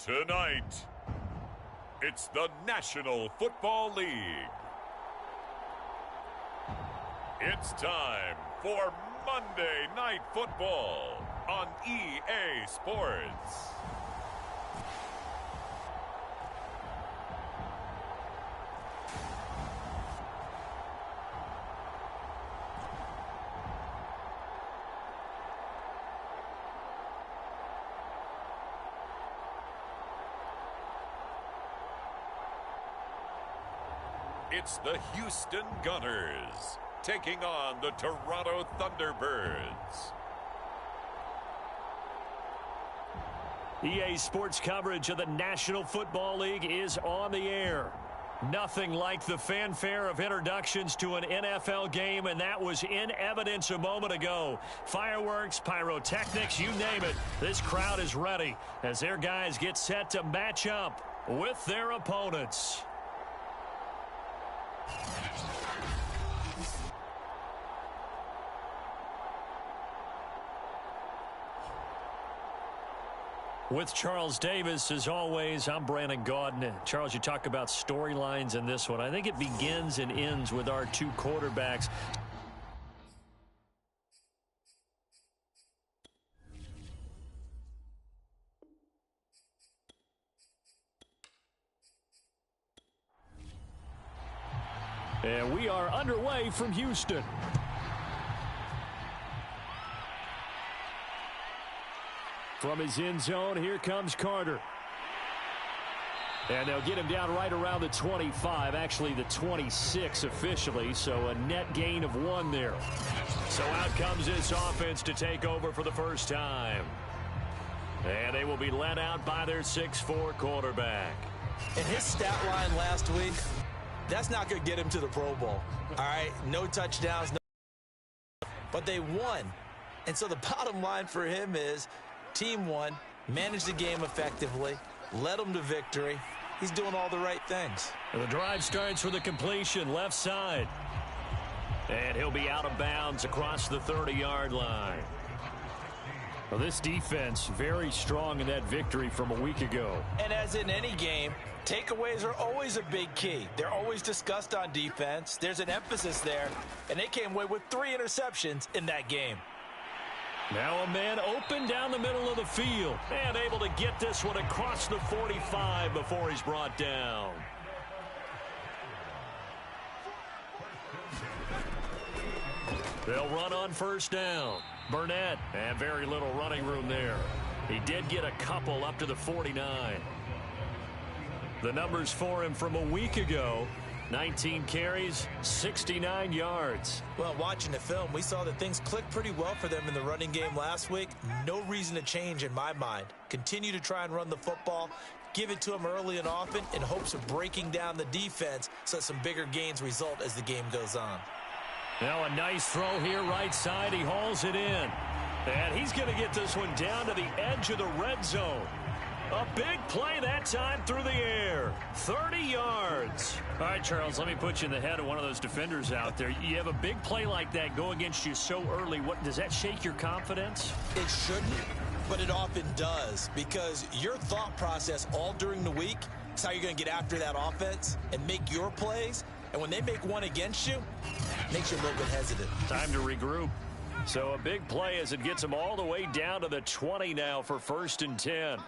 Tonight, it's the National Football League. It's time for Monday Night Football on EA Sports. It's the Houston Gunners taking on the Toronto Thunderbirds. EA Sports coverage of the National Football League is on the air. Nothing like the fanfare of introductions to an NFL game, and that was in evidence a moment ago. Fireworks, pyrotechnics, you name it. This crowd is ready as their guys get set to match up with their opponents. With Charles Davis, as always, I'm Brandon Gaudin. Charles, you talk about storylines in this one. I think it begins and ends with our two quarterbacks. And we are underway from Houston. From his end zone, here comes Carter. And they'll get him down right around the 25, actually the 26 officially, so a net gain of 1 there. So out comes this offense to take over for the first time. And they will be led out by their 6'4" quarterback. And his stat line last week, that's not going to get him to the Pro Bowl. All right, no touchdowns, but they won. And so the bottom line for him is team won, managed the game effectively, led them to victory. He's doing all the right things. And the drive starts with a completion left side. And he'll be out of bounds across the 30-yard line. Well, this defense very strong in that victory from a week ago. And as in any game, takeaways are always a big key. They're always discussed on defense. There's an emphasis there, and they came away with 3 interceptions in that game. Now a man open down the middle of the field and able to get this one across the 45 before he's brought down. They'll run on first down. Burnett, and very little running room there. He did get a couple up to the 49. The numbers for him from a week ago: 19 carries, 69 yards. Well, watching the film, we saw that things clicked pretty well for them in the running game last week. No reason to change in my mind. Continue to try and run the football, give it to them early and often in hopes of breaking down the defense so that some bigger gains result as the game goes on. Now a nice throw here right side. He hauls it in. And he's going to get this one down to the edge of the red zone. A big play that time through the air. 30 yards. All right, Charles, let me put you in the head of one of those defenders out there. You have a big play like that go against you so early. What does that shake your confidence? It shouldn't, but it often does, because your thought process all during the week is how you're going to get after that offense and make your plays. And when they make one against you, it makes you a little bit hesitant. Time to regroup. So a big play as it gets them all the way down to the 20 now for 1st and 10.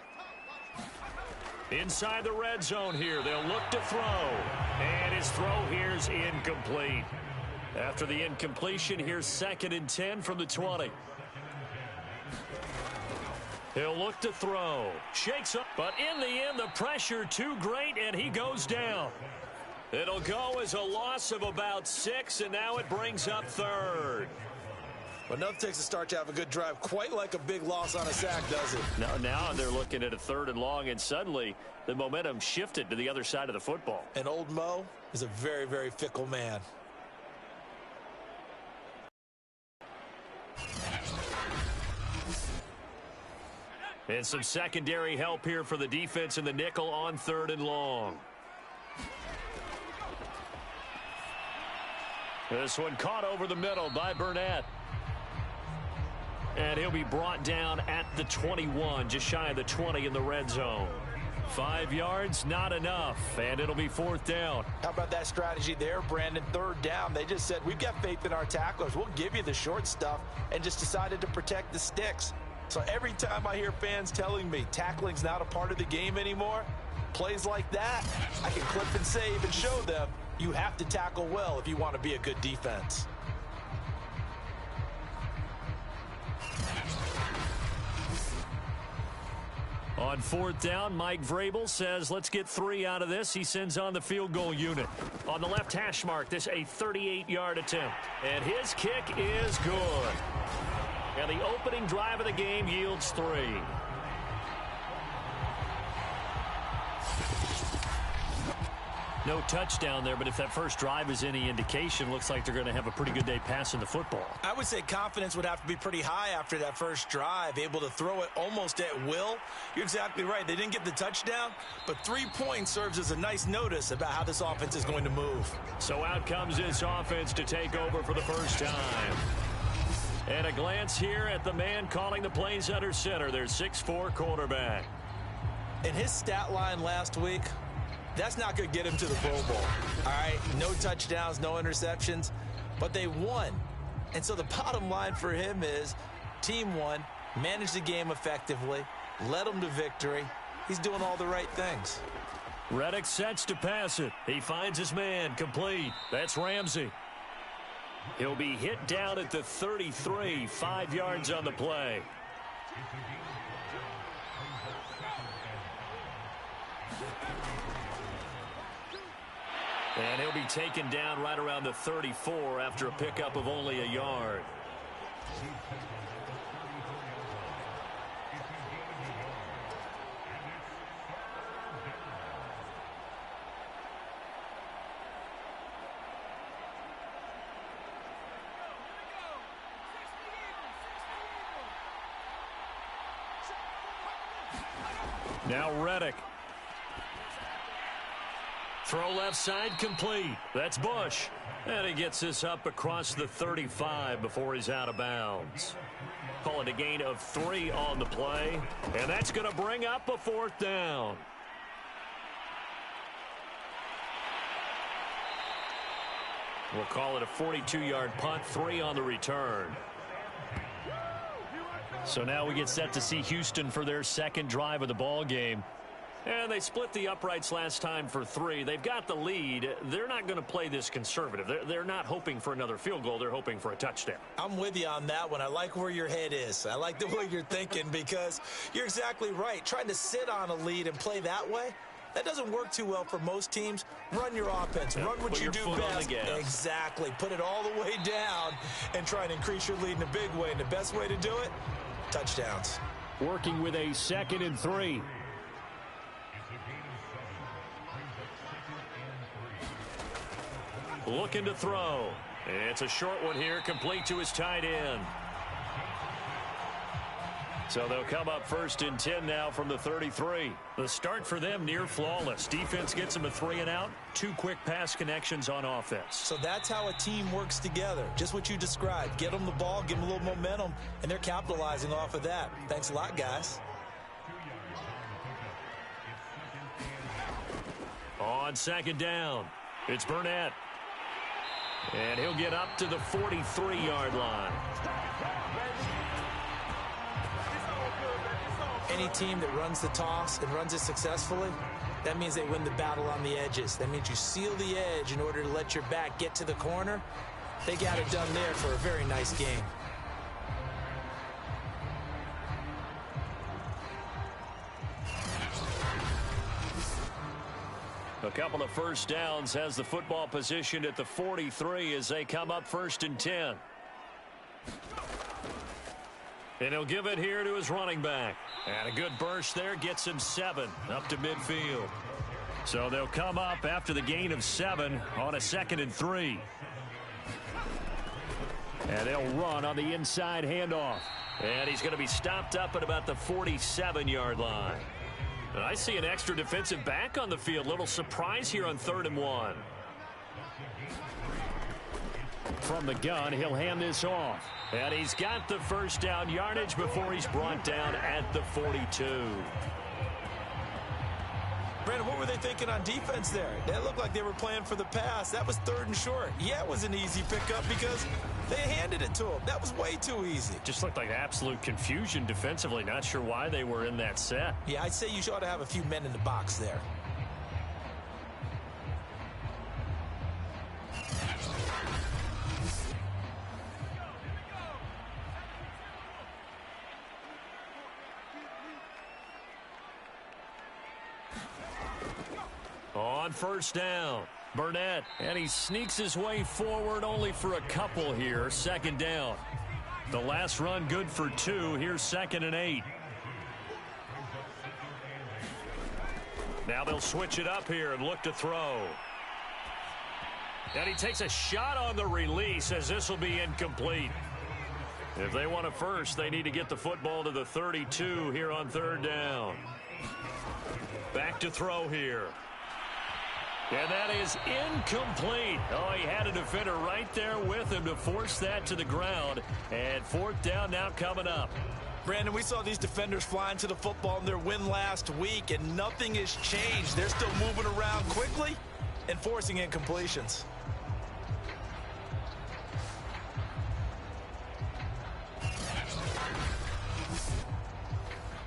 Inside the red zone here, they'll look to throw. And his throw here is incomplete. After the incompletion, here's 2nd and 10 from the 20. He'll look to throw. Shakes up, but in the end, the pressure too great, and he goes down. It'll go as a loss of about 6, and now it brings up 3rd. Well, enough takes a start to have a good drive. Quite like a big loss on a sack, does it? Now they're looking at a 3rd and long, and suddenly the momentum shifted to the other side of the football. And old Mo is a very, very fickle man. And some secondary help here for the defense in the nickel on 3rd and long. This one caught over the middle by Burnett. And he'll be brought down at the 21, just shy of the 20 in the red zone. 5 yards, not enough, and it'll be 4th down. How about that strategy there, Brandon? 3rd down. They just said, we've got faith in our tacklers. We'll give you the short stuff, and just decided to protect the sticks. So every time I hear fans telling me tackling's not a part of the game anymore, plays like that, I can clip and save and show them you have to tackle well if you want to be a good defense. On 4th down, Mike Vrabel says, let's get 3 out of this. He sends on the field goal unit. On the left hash mark, this a 38-yard attempt. And his kick is good. And the opening drive of the game yields 3. No touchdown there, but if that first drive is any indication, looks like they're going to have a pretty good day passing the football. I would say confidence would have to be pretty high after that first drive, able to throw it almost at will. You're exactly right. They didn't get the touchdown, but 3 points serves as a nice notice about how this offense is going to move. So out comes this offense to take over for the first time. And a glance here at the man calling the plays under center, their 6'4" quarterback. In his stat line last week, that's not going to get him to the Pro Bowl. All right, no touchdowns, no interceptions, but they won. And so the bottom line for him is team won, managed the game effectively, led them to victory. He's doing all the right things. Reddick sets to pass it. He finds his man, complete. That's Ramsey. He'll be hit down at the 33, 5 yards on the play. And he'll be taken down right around the 34 after a pickup of only a yard. Now Reddick. Throw left side complete. That's Bush. And he gets this up across the 35 before he's out of bounds. Call it a gain of 3 on the play. And that's going to bring up a 4th down. We'll call it a 42-yard punt, 3 on the return. So now we get set to see Houston for their second drive of the ball game. And they split the uprights last time for 3. They've got the lead. They're not going to play this conservative. They're not hoping for another field goal. They're hoping for a touchdown. I'm with you on that one. I like where your head is. I like the way you're thinking because you're exactly right. Trying to sit on a lead and play that way, that doesn't work too well for most teams. Run your offense. Run what you do best. Exactly. Put it all the way down and try and increase your lead in a big way. And the best way to do it, touchdowns. Working with a 2nd and 3. Looking to throw. It's a short one here, complete to his tight end. So they'll come up 1st and 10 now from the 33. The start for them near flawless. Defense gets them a 3 and out. 2 quick pass connections on offense. So that's how a team works together. Just what you described. Get them the ball, give them a little momentum, and they're capitalizing off of that. Thanks a lot, guys. On 2nd down, it's Burnett. And he'll get up to the 43-yard line. Any team that runs the toss and runs it successfully, that means they win the battle on the edges. That means you seal the edge in order to let your back get to the corner. They got it done there for a very nice game. A couple of first downs has the football positioned at the 43 as they come up 1st and 10. And he'll give it here to his running back. And a good burst there gets him 7 up to midfield. So they'll come up after the gain of 7 on a 2nd and 3. And they'll run on the inside handoff. And he's going to be stopped up at about the 47-yard line. And I see an extra defensive back on the field. Little surprise here on 3rd and 1. From the gun, he'll hand this off. And he's got the first down yardage before he's brought down at the 42. Brandon, what were they thinking on defense there? That looked like they were playing for the pass. That was 3rd and short. Yeah, it was an easy pickup because they handed it to him. That was way too easy. Just looked like absolute confusion defensively. Not sure why they were in that set. Yeah, I'd say you ought to have a few men in the box there. On first down, Burnett, and he sneaks his way forward only for a couple here. 2nd down. The last run good for 2. Here's 2nd and 8. Now they'll switch it up here and look to throw. And he takes a shot on the release as this will be incomplete. If they want a first, they need to get the football to the 32 here on 3rd down. Back to throw here. And that is incomplete. Oh, he had a defender right there with him to force that to the ground. And 4th down now coming up. Brandon, we saw these defenders flying to the football in their win last week, and nothing has changed. They're still moving around quickly and forcing incompletions.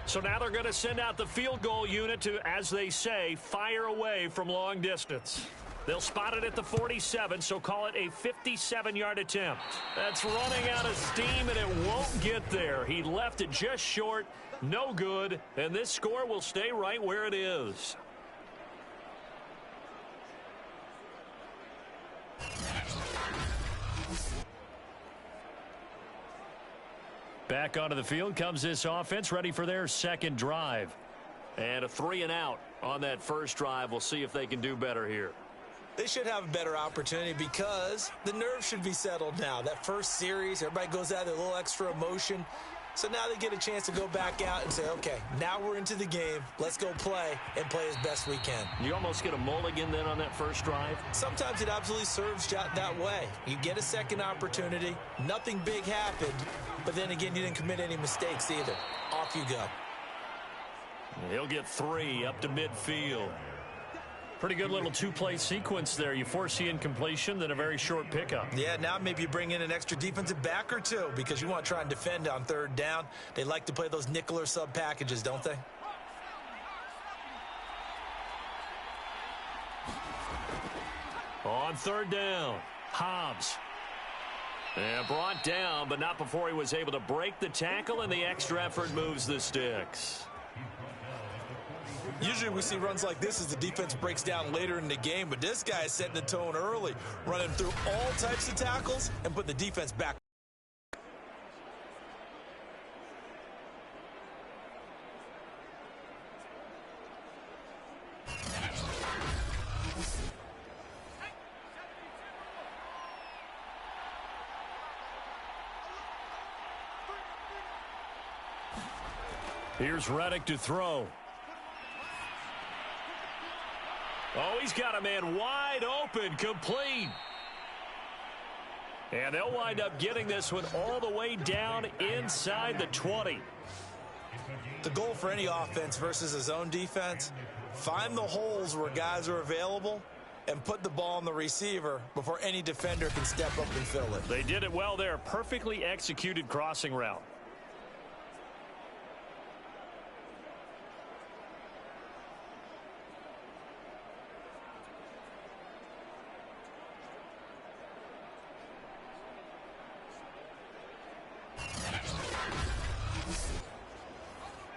So now they're going to send out the field goal unit to, as they say, fire away from long distance. They'll spot it at the 47, so call it a 57-yard attempt. That's running out of steam, and it won't get there. He left it just short, no good, and this score will stay right where it is. Back onto the field comes this offense, ready for their 2nd drive. And a 3 and out on that first drive. We'll see if they can do better here. They should have a better opportunity because the nerves should be settled now. That first series, everybody goes out with a little extra emotion. So now they get a chance to go back out and say, okay, now we're into the game. Let's go play and play as best we can. You almost get a mulligan then on that first drive? Sometimes it absolutely serves that way. You get a second opportunity. Nothing big happened. But then again, you didn't commit any mistakes either. Off you go. He'll get 3 up to midfield. Pretty good little 2-play sequence there. You force the incompletion, then a very short pickup. Yeah, now maybe you bring in an extra defensive back or 2 because you want to try and defend on 3rd down. They like to play those nickel or sub packages, don't they? On 3rd down, Hobbs. And brought down, but not before he was able to break the tackle, and the extra effort moves the sticks. Usually we see runs like this as the defense breaks down later in the game, but this guy is setting the tone early, running through all types of tackles and put the defense back. Here's Reddick to throw. Oh, he's got a man wide open, complete. And they'll wind up getting this one all the way down inside the 20. The goal for any offense versus a zone defense, find the holes where guys are available and put the ball on the receiver before any defender can step up and fill it. They did it well there. Perfectly executed crossing route.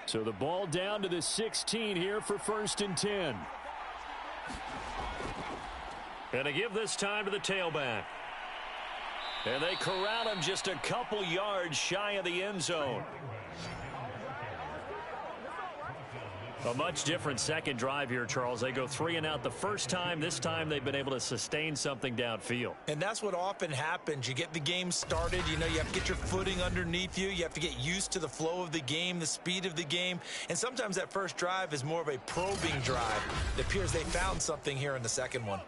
So the ball down to the 16 here for 1st and 10. And they give this time to the tailback. And they corral him just a couple yards shy of the end zone. A much different second drive here, Charles. They go 3 and out the first time. This time they've been able to sustain something downfield. And that's what often happens. You get the game started. You know, you have to get your footing underneath you. You have to get used to the flow of the game, the speed of the game. And sometimes that first drive is more of a probing drive. It appears they found something here in the second one.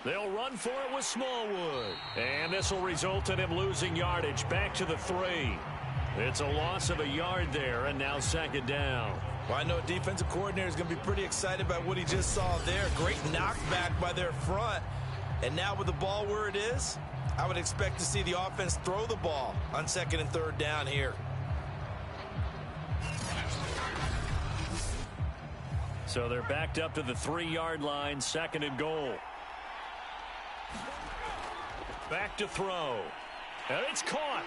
They'll run for it with Smallwood. And this will result in him losing yardage back to the 3. It's a loss of a yard there, and now second down. Well, I know a defensive coordinator is going to be pretty excited about what he just saw there. Great knockback by their front. And now with the ball where it is, I would expect to see the offense throw the ball on second and third down here. So they're backed up to the 3-yard line, second and goal. Back to throw. And it's caught.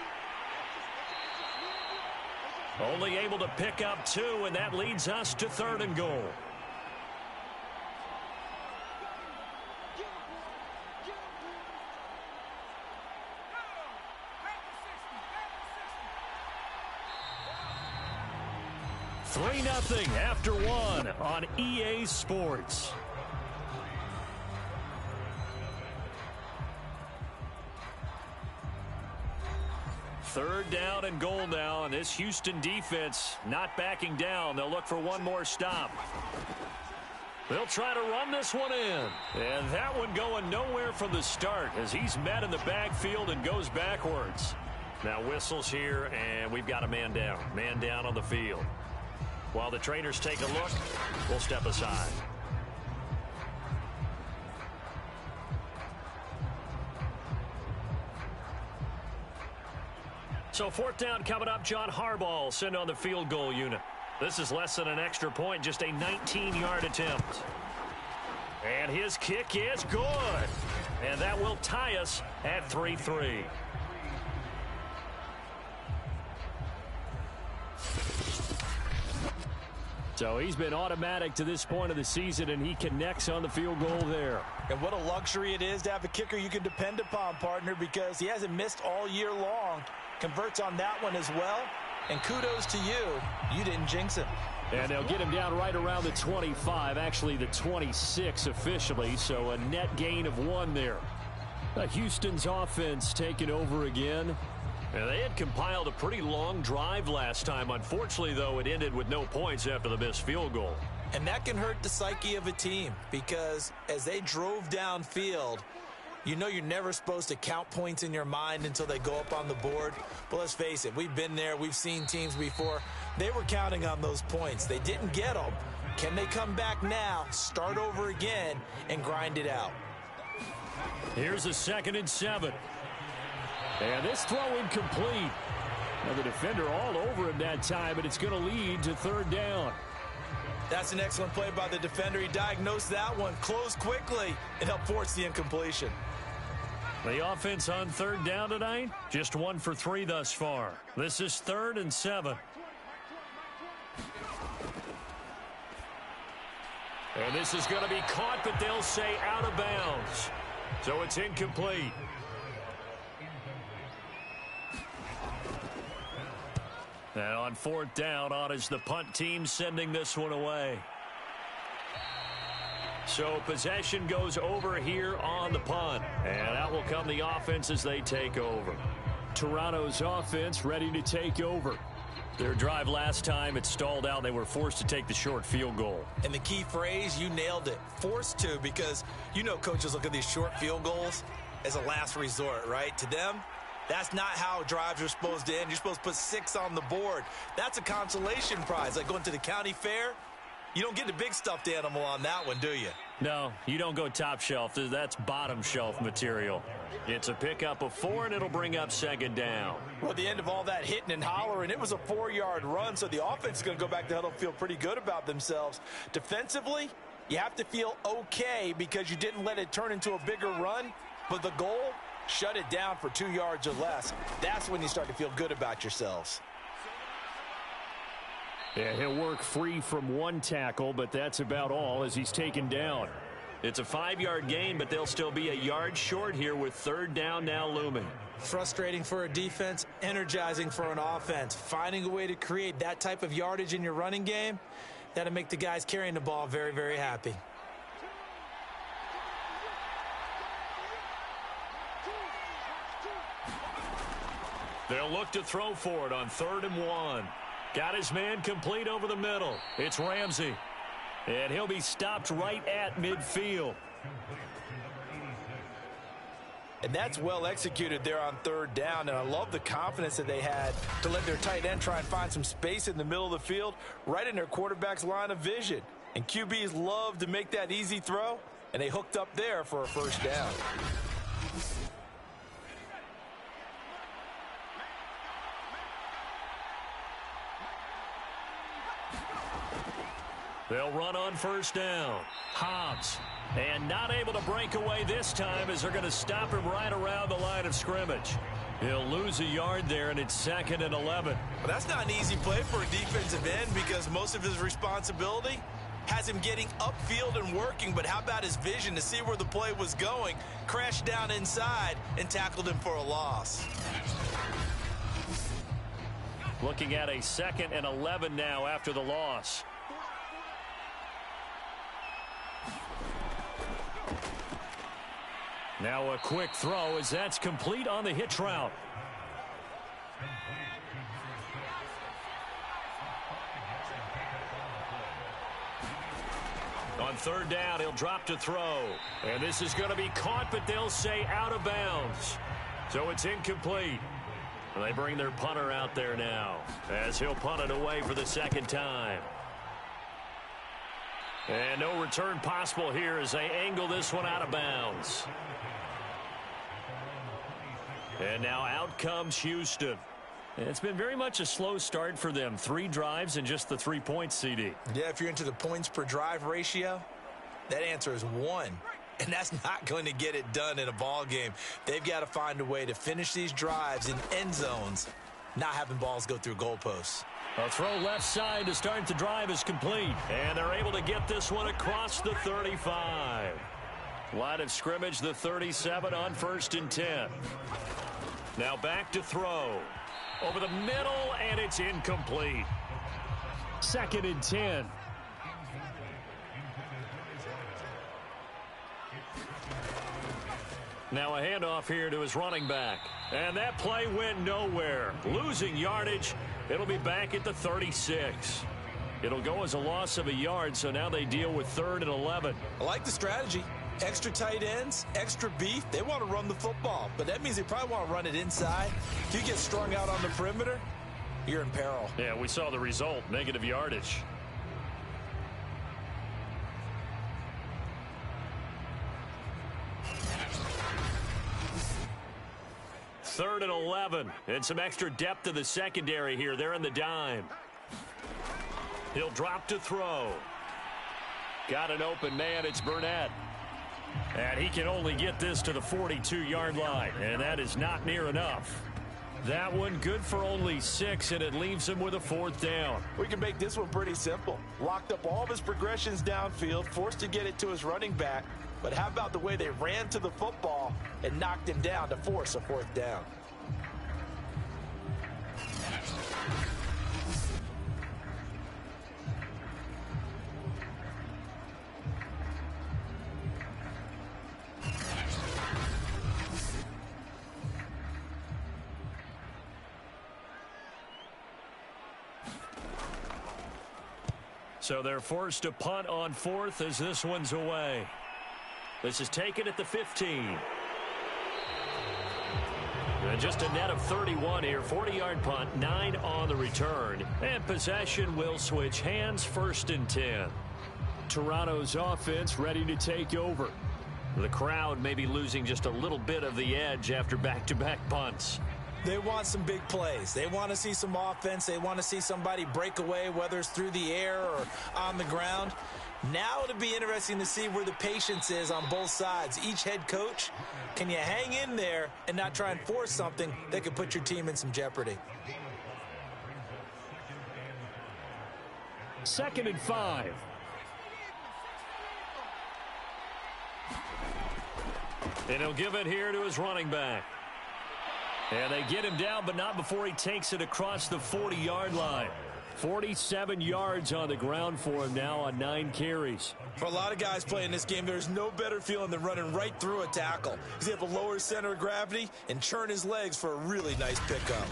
Only able to pick up 2, and that leads us to third and goal. Three 0 after 1 on EA Sports. Third down and goal now, and this Houston defense not backing down. They'll look for one more stop. They'll try to run this one in. And that one going nowhere from the start as he's met in the backfield and goes backwards. Now whistles here, and we've got a man down. Man down on the field. While the trainers take a look, we'll step aside. So fourth down coming up. John Harbaugh sent on the field goal unit. This is less than an extra point, just a 19-yard attempt. And his kick is good. And that will tie us at 3-3. So he's been automatic to this point of the season, and he connects on the field goal there. And what a luxury it is to have a kicker you can depend upon, partner, because he hasn't missed all year long. Converts on that one as well. And kudos to you. You didn't jinx him. And they'll get him down right around the 25, actually the 26 officially, so a net gain of 1 there. Houston's offense taking over again. And they had compiled a pretty long drive last time. Unfortunately, though, it ended with no points after the missed field goal. And that can hurt the psyche of a team because as they drove downfield, you know you're never supposed to count points in your mind until they go up on the board. But let's face it, we've been there. We've seen teams before. They were counting on those points. They didn't get them. Can they come back now, start over again, and grind it out? Here's a 2nd and 7. And this throw incomplete. Now the defender all over him that time, but it's going to lead to third down. That's an excellent play by the defender. He diagnosed that one, closed quickly, and helped force the incompletion. The offense on third down tonight, just 1 for 3 thus far. This is 3rd and 7. And this is going to be caught, but they'll say out of bounds. So it's incomplete. And on 4th down, on is the punt team sending this one away. So possession goes over here on the punt. And out will come the offense as they take over. Toronto's offense ready to take over. Their drive last time, it stalled out. They were forced to take the short field goal. And the key phrase, you nailed it. Forced to, because you know coaches look at these short field goals as a last resort, right? To them, that's not how drives are supposed to end. You're supposed to put 6 on the board. That's a consolation prize. Like going to the county fair, you don't get the big stuffed animal on that one, do you? No, you don't go top shelf. That's bottom shelf material. It's a pickup of 4, and it'll bring up 2nd down. Well, at the end of all that hitting and hollering, it was a 4-yard run, so the offense is going to go back to huddle, feel pretty good about themselves. Defensively, you have to feel okay because you didn't let it turn into a bigger run, but the goal, shut it down for 2 yards or less. That's when you start to feel good about yourselves. Yeah, he'll work free from 1 tackle, but that's about all as he's taken down. It's a 5-yard gain, but they'll still be a yard short here with 3rd down now looming. Frustrating for a defense, energizing for an offense. Finding a way to create that type of yardage in your running game, that'll make the guys carrying the ball very, very happy. They'll look to throw for it on 3rd and 1. Got his man complete over the middle. It's Ramsey. And he'll be stopped right at midfield. And that's well executed there on third down. And I love the confidence that they had to let their tight end try and find some space in the middle of the field, right in their quarterback's line of vision. And QBs love to make that easy throw, and they hooked up there for a first down. They'll run on first down. Hobbs. And not able to break away this time as they're going to stop him right around the line of scrimmage. He'll lose a yard there, and it's 2nd and 11. Well, that's not an easy play for a defensive end because most of his responsibility has him getting upfield and working. But how about his vision to see where the play was going, crashed down inside, and tackled him for a loss. Looking at a 2nd and 11 now after the loss. Now a quick throw as that's complete on the hitch route. On third down, he'll drop to throw. And this is going to be caught, but they'll say out of bounds. So it's incomplete. They bring their punter out there now as he'll punt it away for the second time. And no return possible here as they angle this one out of bounds. And now out comes Houston. It's been very much a slow start for them. 3 drives and just the 3 points, CD. Yeah, if you're into the points per drive ratio, that answer is 1. And that's not going to get it done in a ball game. They've got to find a way to finish these drives in end zones, not having balls go through goalposts. A throw left side to start the drive is complete. And they're able to get this one across the 35. Line of scrimmage, the 37 on 1st and 10. Now back to throw. Over the middle, and it's incomplete. 2nd and 10. Now a handoff here to his running back. And that play went nowhere. Losing yardage. It'll be back at the 36. It'll go as a loss of a yard, so now they deal with 3rd and 11. I like the strategy. Extra tight ends, extra beef. They want to run the football, but that means they probably want to run it inside. If you get strung out on the perimeter, you're in peril. Yeah, we saw the result, negative yardage. Third and 11, and some extra depth to the secondary here. They're in the dime. He'll drop to throw. Got an open man. It's Burnett. And he can only get this to the 42-yard line, and that is not near enough. That one good for only 6, and it leaves him with a 4th down. We can make this one pretty simple. Locked up all of his progressions downfield, forced to get it to his running back. But how about the way they ran to the football and knocked him down to force a 4th down? So they're forced to punt on 4th as this one's away. This is taken at the 15. And just a net of 31 here. 40-yard punt, 9 on the return. And possession will switch hands, 1st and 10. Toronto's offense ready to take over. The crowd may be losing just a little bit of the edge after back-to-back punts. They want some big plays. They want to see some offense. They want to see somebody break away, whether it's through the air or on the ground. Now it'll be interesting to see where the patience is on both sides. Each head coach, can you hang in there and not try and force something that could put your team in some jeopardy? 2nd and 5. And he'll give it here to his running back. And they get him down, but not before he takes it across the 40-yard line. 47 yards on the ground for him now on 9 carries. For a lot of guys playing this game, there's no better feeling than running right through a tackle. He's able to lower his center of gravity and churn his legs for a really nice pickup.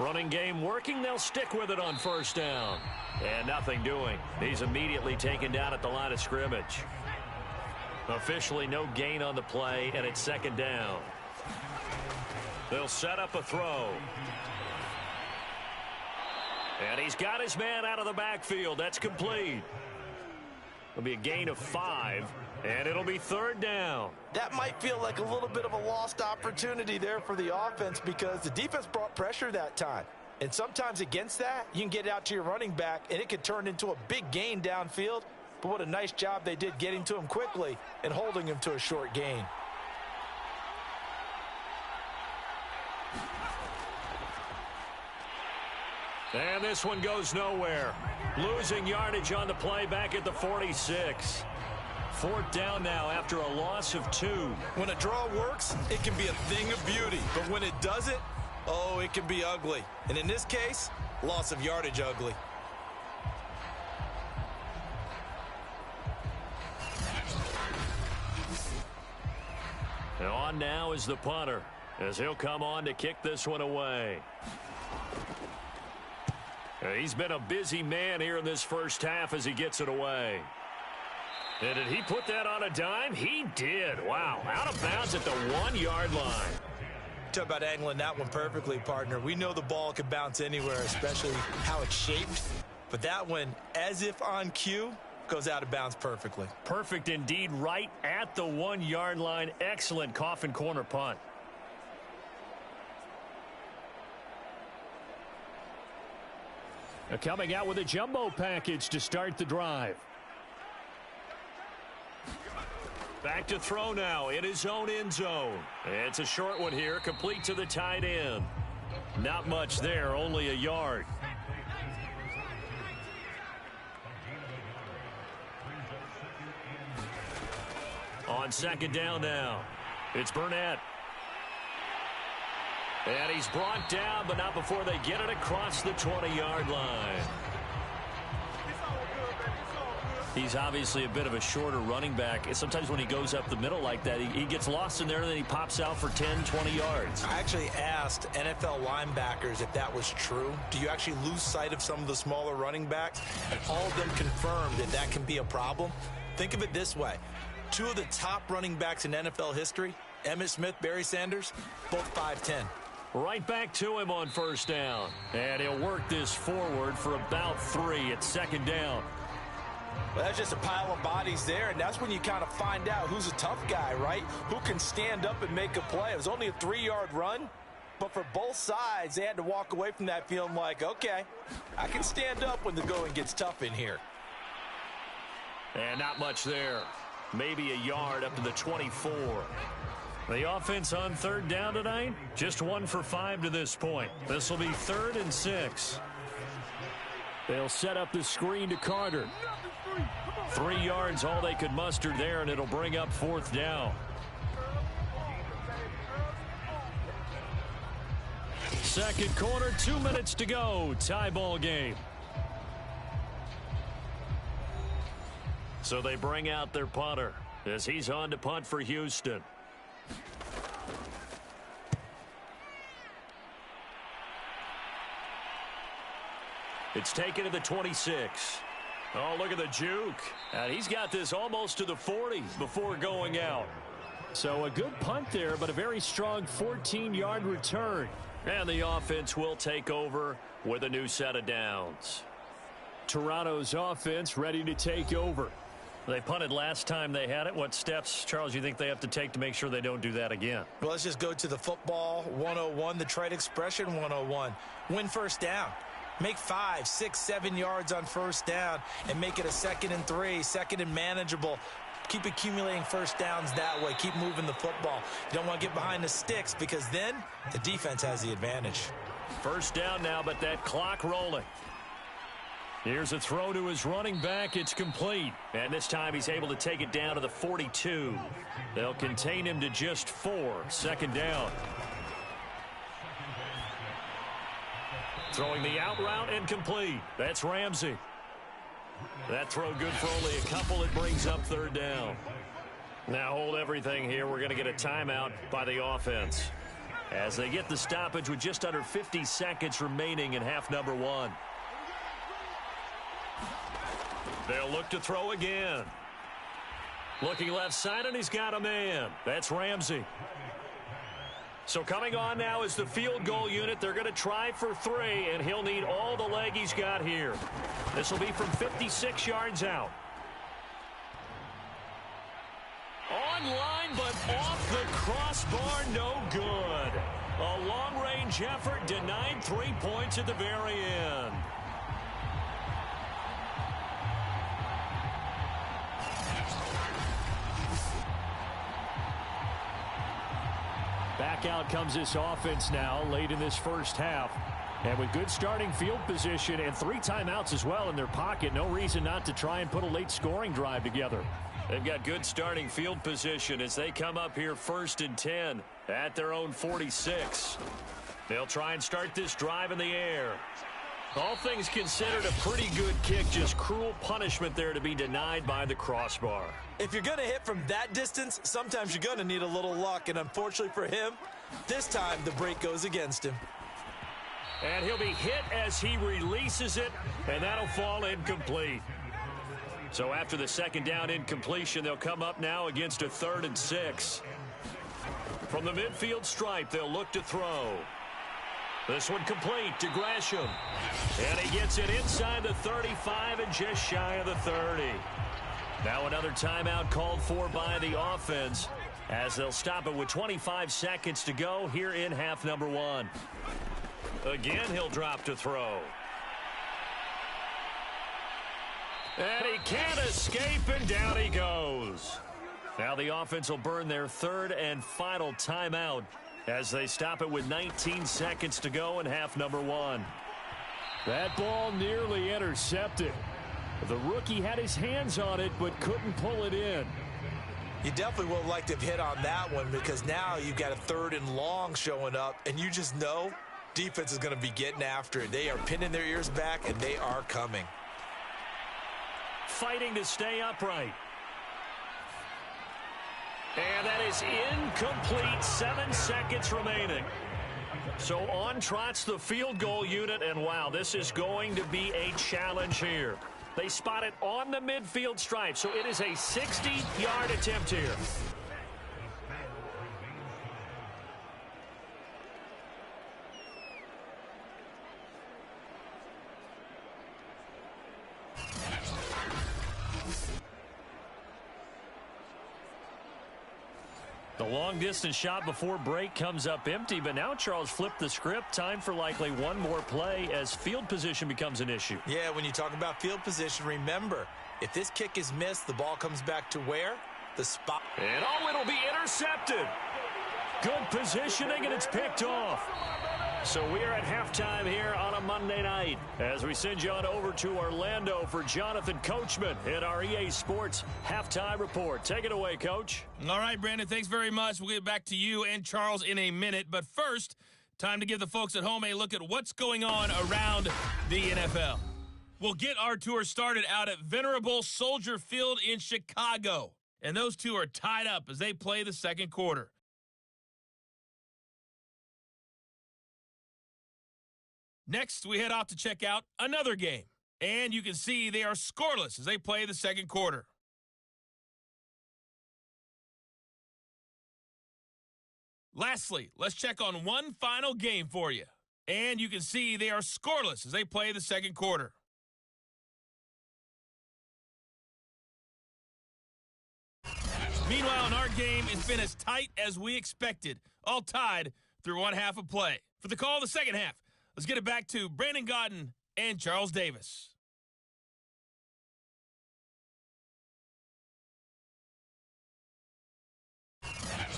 Running game working. They'll stick with it on first down. And nothing doing. He's immediately taken down at the line of scrimmage. Officially no gain on the play, and it's second down. They'll set up a throw. And he's got his man out of the backfield. That's complete. It'll be a gain of 5, and it'll be third down. That might feel like a little bit of a lost opportunity there for the offense because the defense brought pressure that time. And sometimes against that, you can get out to your running back, and it could turn into a big gain downfield. But what a nice job they did getting to him quickly and holding him to a short gain. And this one goes nowhere. Losing yardage on the play back at the 46. Fourth down now after a loss of 2. When a draw works, it can be a thing of beauty. But when it doesn't, oh, it can be ugly. And in this case, loss of yardage ugly. And on now is the punter, as he'll come on to kick this one away. He's been a busy man here in this first half as he gets it away. And did he put that on a dime? He did. Wow, out of bounds at the 1-yard line. Talk about angling that one perfectly, partner. We know the ball can bounce anywhere, especially how it's shaped. But that one, as if on cue, goes out of bounds perfectly. Perfect indeed, right at the 1-yard line. Excellent coffin corner punt. Coming out with a jumbo package to start the drive. Back to throw now in his own end zone. It's a short one here, complete to the tight end. Not much there, only a yard. On second down now, it's Burnett. And he's brought down, but not before they get it across the 20-yard line. He's obviously a bit of a shorter running back. Sometimes when he goes up the middle like that, he gets lost in there, and then he pops out for 10, 20 yards. I actually asked NFL linebackers if that was true. Do you actually lose sight of some of the smaller running backs? And all of them confirmed that that can be a problem. Think of it this way. 2 of the top running backs in NFL history, Emmitt Smith, Barry Sanders, both 5'10". Right back to him on first down. And he'll work this forward for about 3 at second down. Well, that's just a pile of bodies there, and that's when you kind of find out who's a tough guy, right? Who can stand up and make a play. It was only a 3-yard run, but for both sides, they had to walk away from that feeling like, okay, I can stand up when the going gets tough in here. And not much there. Maybe a yard up to the 24. The offense on third down tonight, just 1 for 5 to this point. This will be 3rd and 6. They'll set up the screen to Carter. 3 yards, all they could muster there, and it'll bring up 4th down. Second quarter, 2 minutes to go. Tie ball game. So they bring out their punter as he's on to punt for Houston. It's taken to the 26. Oh, look at the juke. And he's got this almost to the 40 before going out. So a good punt there, but a very strong 14-yard return. And the offense will take over with a new set of downs. Toronto's offense ready to take over. They punted last time they had it. What steps, Charles, you think they have to take to make sure they don't do that again? Well, let's just go to the football 101, the trade expression 101. Win first down. Make 5, 6, 7 yards on first down and make it a 2nd and 3, 2nd and manageable. Keep accumulating first downs that way. Keep moving the football. You don't want to get behind the sticks because then the defense has the advantage. First down now, but that clock rolling. Here's a throw to his running back. It's complete. And this time he's able to take it down to the 42. They'll contain him to just 4. Second down. Throwing the out route incomplete. That's Ramsey. That throw good for only a couple. It brings up third down. Now hold everything here. We're going to get a timeout by the offense. as they get the stoppage with just under 50 seconds remaining in half number one. They'll look to throw again. Looking left side, and he's got a man. That's Ramsey. So coming on now is the field goal unit. They're going to try for 3, and he'll need all the leg he's got here. This will be from 56 yards out. Online, but off the crossbar, no good. A long-range effort denied 3 points at the very end. Back out comes this offense now late in this first half. And with good starting field position and 3 timeouts as well in their pocket, no reason not to try and put a late scoring drive together. They've got good starting field position as they come up here 1st and 10 at their own 46. They'll try and start this drive in the air. All things considered, a pretty good kick, just cruel punishment there to be denied by the crossbar. If you're going to hit from that distance, sometimes you're going to need a little luck, and unfortunately for him, this time the break goes against him. And he'll be hit as he releases it, and that'll fall incomplete. So after the second down incompletion, they'll come up now against a 3rd and 6. From the midfield stripe, they'll look to throw. This one complete to Gresham. And he gets it inside the 35 and just shy of the 30. Now another timeout called for by the offense as they'll stop it with 25 seconds to go here in half number one. Again, he'll drop to throw. And he can't escape, and down he goes. Now the offense will burn their 3rd and final timeout as they stop it with 19 seconds to go in half number one. That ball nearly intercepted. The rookie had his hands on it but couldn't pull it in. You definitely would have liked to have hit on that one because now you've got a 3rd and long showing up, and you just know defense is going to be getting after it. They are pinning their ears back, and they are coming. Fighting to stay upright. And that is incomplete. 7 seconds remaining. So on trots the field goal unit, and wow, this is going to be a challenge here. They spot it on the midfield stripe, so it is a 60-yard attempt here. The long-distance shot before break comes up empty, but now Charles flipped the script. Time for likely one more play as field position becomes an issue. Yeah, when you talk about field position, remember, if this kick is missed, the ball comes back to where? The spot. And oh, it'll be intercepted. Good positioning, and it's picked off. So we are at halftime here on a Monday night as we send you on over to Orlando for Jonathan Coachman in our EA Sports Halftime Report. Take it away, Coach. All right, Brandon, thanks very much. We'll get back to you and Charles in a minute. But first, time to give the folks at home a look at what's going on around the NFL. We'll get our tour started out at Venerable Soldier Field in Chicago. And those two are tied up as they play the second quarter. Next, we head off to check out another game. And you can see they are scoreless as they play the second quarter. Lastly, let's check on one final game for you. And you can see they are scoreless as they play the second quarter. Meanwhile, in our game, it's been as tight as we expected, all tied through one half of play. For the call of the second half, let's get it back to Brandon Gaudin and Charles Davis.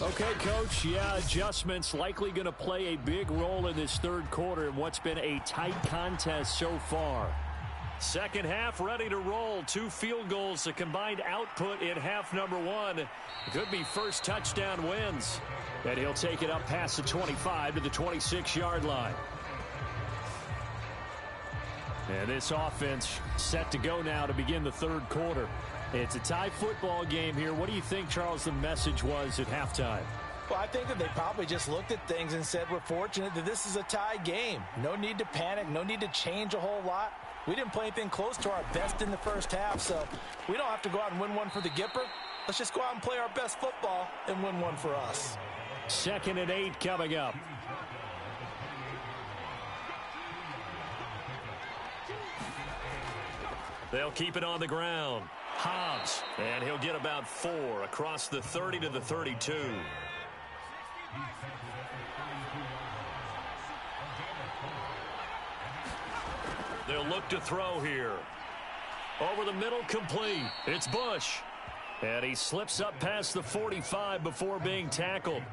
Okay, Coach, yeah, adjustments likely going to play a big role in this third quarter in what's been a tight contest so far. Second half ready to roll. 2 field goals, the combined output in half number one. Could be first touchdown wins. And he'll take it up past the 25 to the 26-yard line. And this offense set to go now to begin the third quarter. It's a tie football game here. What do you think, Charles, the message was at halftime? Well, I think that they probably just looked at things and said, we're fortunate that this is a tie game. No need to panic, no need to change a whole lot. We didn't play anything close to our best in the first half, so we don't have to go out and win one for the Gipper. Let's just go out and play our best football and win one for us. 2nd and 8 coming up. They'll keep it on the ground. Hobbs, and he'll get about 4 across the 30 to the 32. They'll look to throw here. Over the middle, complete. It's Bush. And he slips up past the 45 before being tackled.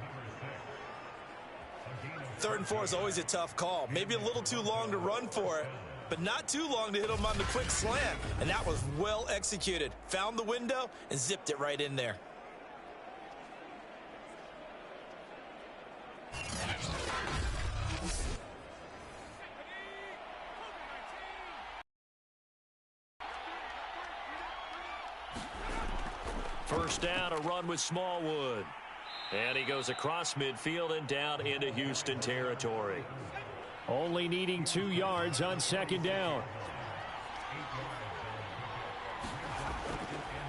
3rd and 4 is always a tough call. Maybe a little too long to run for it, but not too long to hit him on the quick slant. And that was well executed. Found the window and zipped it right in there. First down, a run with Smallwood. And he goes across midfield and down into Houston territory. Only needing 2 yards on 2nd down.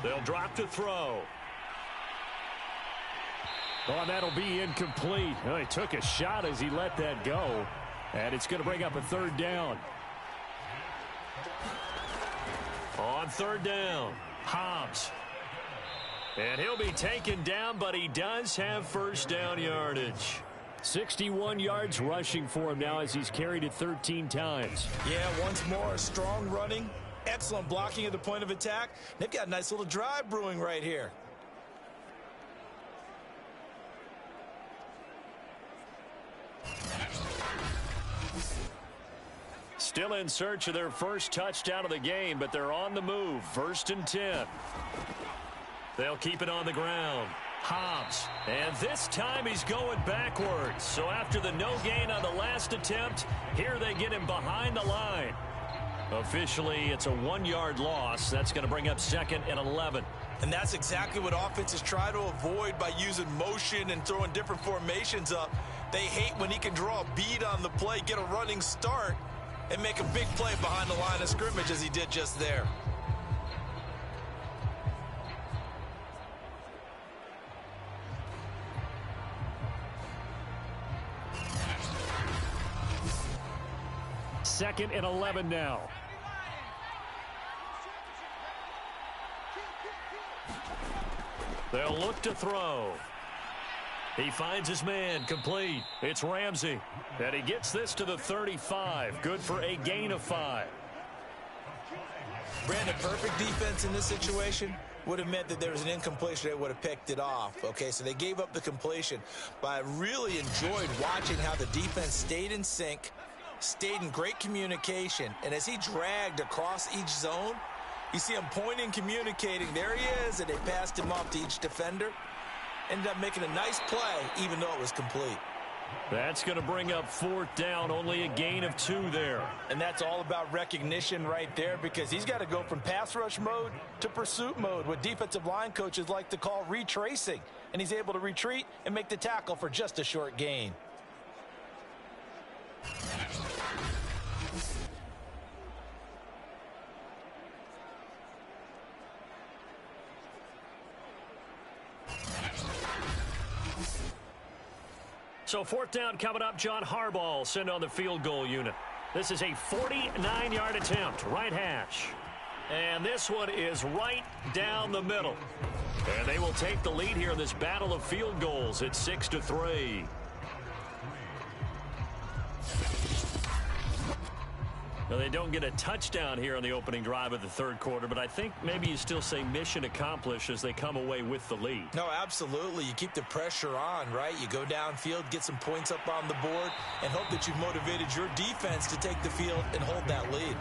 They'll drop to throw. Oh, that'll be incomplete. Oh, he took a shot as he let that go. And it's going to bring up a 3rd down. On 3rd down, Hobbs. And he'll be taken down, but he does have first down yardage. 61 yards rushing for him now as he's carried it 13 times. Yeah, once more, strong running, excellent blocking at the point of attack. They've got a nice little drive brewing right here. Still in search of their first touchdown of the game, but they're on the move. 1st and 10. They'll keep it on the ground. Hobbs. And this time he's going backwards. So after the no gain on the last attempt, here they get him behind the line. Officially, it's a 1-yard loss. That's going to bring up 2nd and 11. And that's exactly what offenses try to avoid by using motion and throwing different formations up. They hate when he can draw a bead on the play, get a running start, and make a big play behind the line of scrimmage as he did just there. Second and 11 now. They'll look to throw. He finds his man, complete. It's Ramsey. And he gets this to the 35. Good for a gain of 5. Brandon, perfect defense in this situation would have meant that there was an incompletion. They would have picked it off. Okay, so they gave up the completion. But I really enjoyed watching how the defense stayed in sync, stayed in great communication. And as he dragged across each zone, you see him pointing, communicating. There he is, and they passed him off to each defender. Ended up making a nice play, even though it was complete. That's going to bring up 4th down, only a gain of 2 there. And that's all about recognition right there, because he's got to go from pass rush mode to pursuit mode, what defensive line coaches like to call retracing. And he's able to retreat and make the tackle for just a short gain. So 4th down coming up. John Harbaugh sent on the field goal unit. This is a 49-yard attempt, right hash. And this one is right down the middle. And they will take the lead here in this battle of field goals at 6-3. Now, they don't get a touchdown here on the opening drive of the 3rd quarter, but I think maybe you still say mission accomplished as they come away with the lead. No, absolutely. You keep the pressure on, right? You go downfield, get some points up on the board, and hope that you've motivated your defense to take the field and hold that lead.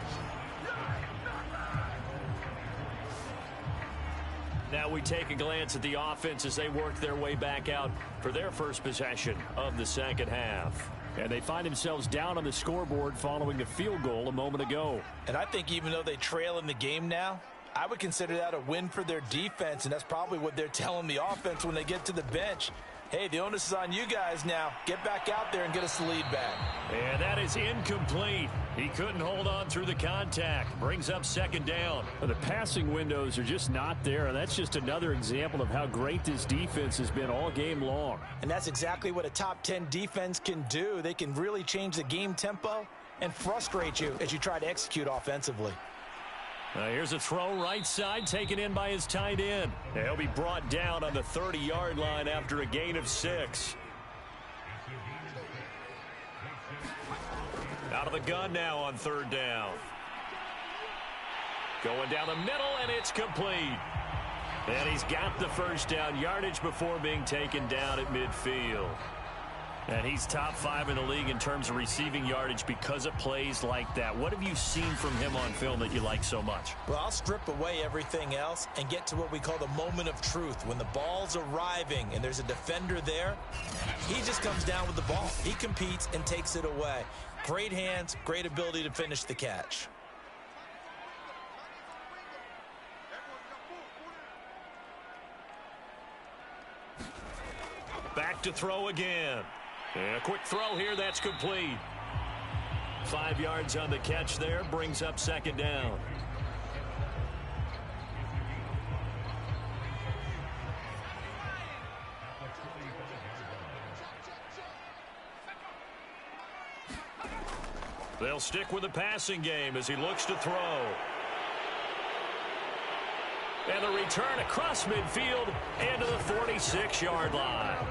Now we take a glance at the offense as they work their way back out for their first possession of the 2nd half. And they find themselves down on the scoreboard following the field goal a moment ago. And I think even though they trail in the game now, I would consider that a win for their defense, and that's probably what they're telling the offense when they get to the bench. Hey, the onus is on you guys now. Get back out there and get us the lead back. And that is incomplete. He couldn't hold on through the contact. Brings up second down. Well, the passing windows are just not there, and that's just another example of how great this defense has been all game long. And that's exactly what a top 10 defense can do. They can really change the game tempo and frustrate you as you try to execute offensively. Here's a throw right side, taken in by his tight end. He'll be brought down on the 30-yard line after a gain of 6. Out of the gun now on third down. Going down the middle, and it's complete. And he's got the first down yardage before being taken down at midfield. And he's top 5 in the league in terms of receiving yardage because of plays like that. What have you seen from him on film that you like so much? Well, I'll strip away everything else and get to what we call the moment of truth. When the ball's arriving and there's a defender there, he just comes down with the ball. He competes and takes it away. Great hands, great ability to finish the catch. Back to throw again. And a quick throw here, that's complete. 5 yards on the catch there, brings up second down. They'll stick with the passing game as he looks to throw. And the return across midfield and to the 46-yard line.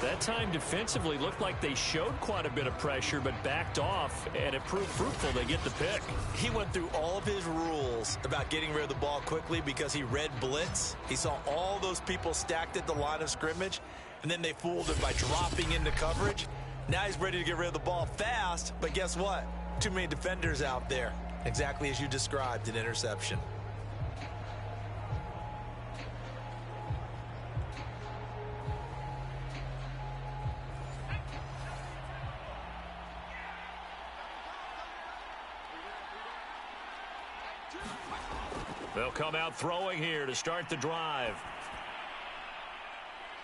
That time defensively looked like they showed quite a bit of pressure but backed off, and it proved fruitful. They get the pick. He went through all of his rules about getting rid of the ball quickly because he read blitz. He saw all those people stacked at the line of scrimmage, and then they fooled him by dropping into coverage. Now he's ready to get rid of the ball fast, but guess what? Too many defenders out there. Exactly as you described, an interception. They'll come out throwing here to start the drive.